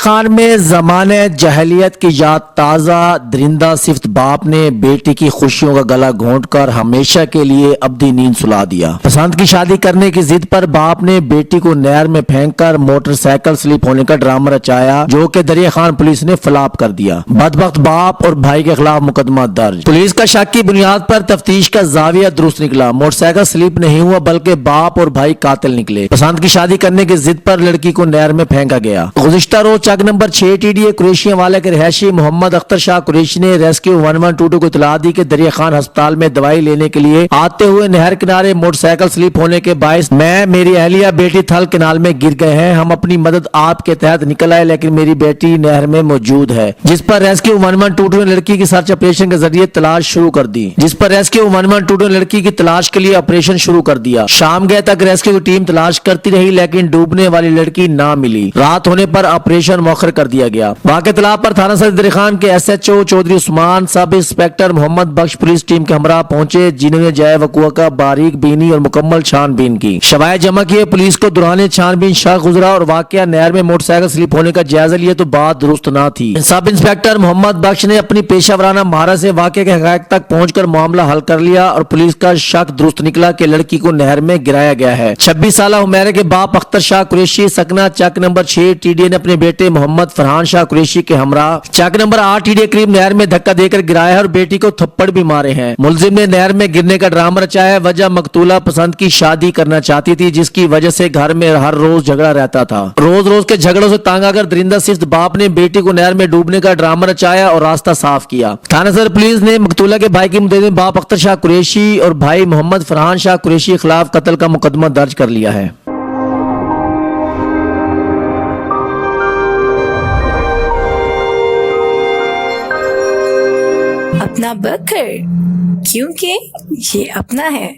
खान में ज़माने जहलियत की याद ताज़ा। दरिंदा सिफ्त बाप ने बेटी की खुशियों का गला घोंटकर हमेशा के लिए अब्दी नींद सुला दिया। पसंद की शादी करने की जिद पर बाप ने बेटी को नहर में फेंककर मोटरसाइकिल स्लिप होने का ड्रामा रचाया, जो कि दरिया खान पुलिस ने फ्लॉप कर दिया। बदबख्त बाप और भाई के खिलाफ मुकदमा दर्ज। पुलिस का शक की बुनियाद पर तफ्तीश का जाविया दुरुस्त निकला। मोटरसाइकिल स्लिप नहीं हुआ बल्कि बाप और भाई कातिल निकले। पसंद की शादी करने की जिद पर लड़की को नहर में फेंका गया। गुज़िश्ता रोज चक नंबर 6 टीडीए कुरैशिया वाले के रहायशी मोहम्मद अख्तर शाह कुरैशी ने रेस्क्यू 1122 को इतला दी कि दरिया खान अस्पताल में दवाई लेने के लिए आते हुए नहर किनारे मोटरसाइकिल स्लिप होने के बायस मैं, मेरी अहलिया, बेटी थल किनाल में गिर गए हैं। हम अपनी मदद आपके तहत निकल आए, लेकिन मेरी बेटी नहर में मौजूद है। जिस पर रेस्क्यू 1122 ने लड़की की सर्च ऑपरेशन के जरिए तलाश शुरू कर दी। लड़की की तलाश के लिए ऑपरेशन शुरू कर दिया। शाम गए तक रेस्क्यू की टीम तलाश करती रही, लेकिन डूबने वाली लड़की ना मिली। रात होने पर ऑपरेशन मौखर कर दिया गया। वाक़े इत्तला पर थाना सदर दरिया खान के SHO Chaudhry Usman, sub inspector Mohammad Bakhsh police team के हमरा पहुंचे, जिन्होंने जाए वकुआ का बारीक बीनी और मुकम्मल छानबीन की। शवायद जमा किए। पुलिस को दौरान छानबीन शक गुजरा और वाकया नहर में मोटरसाइकिल स्लिप होने का जायजा लिया तो बात दुरुस्त ना थी। सब इंस्पेक्टर मोहम्मद बख्श ने अपनी पेशावराना महारत से वाकये के हक़ाइक़ तक पहुंचकर मामला हल कर लिया और पुलिस का शक दुरुस्त निकला कि लड़की को नहर में गिराया गया है। 26 साल हुमैरा के बाप अख्तर शाह कुरैशी सकना चक नंबर 6 टीडीए ने अपने बेटे मोहम्मद फरहान शाह कुरैशी के हमरा चक नंबर 8 टीडीए करीब नहर में धक्का देकर गिराया है और बेटी को थप्पड़ भी मारे हैं। मुलजिम ने नहर में गिरने का ड्रामा रचाया है। वजह मकतूला पसंद की शादी करना चाहती थी, जिसकी वजह से घर में हर रोज झगड़ा रहता था। रोज रोज के झगड़ों से तंग आकर दरिंदा सिफ्त बाप ने बेटी को नहर में डूबने का ड्रामा रचाया और रास्ता साफ किया। थाना सदर पुलिस ने मकतूला के भाई की मदद में बाप अख्तर शाह कुरैशी और भाई मोहम्मद फरहान शाह कुरैशी के खिलाफ कत्ल का मुकदमा दर्ज कर लिया है। अपना बकर, क्योंकि ये अपना है।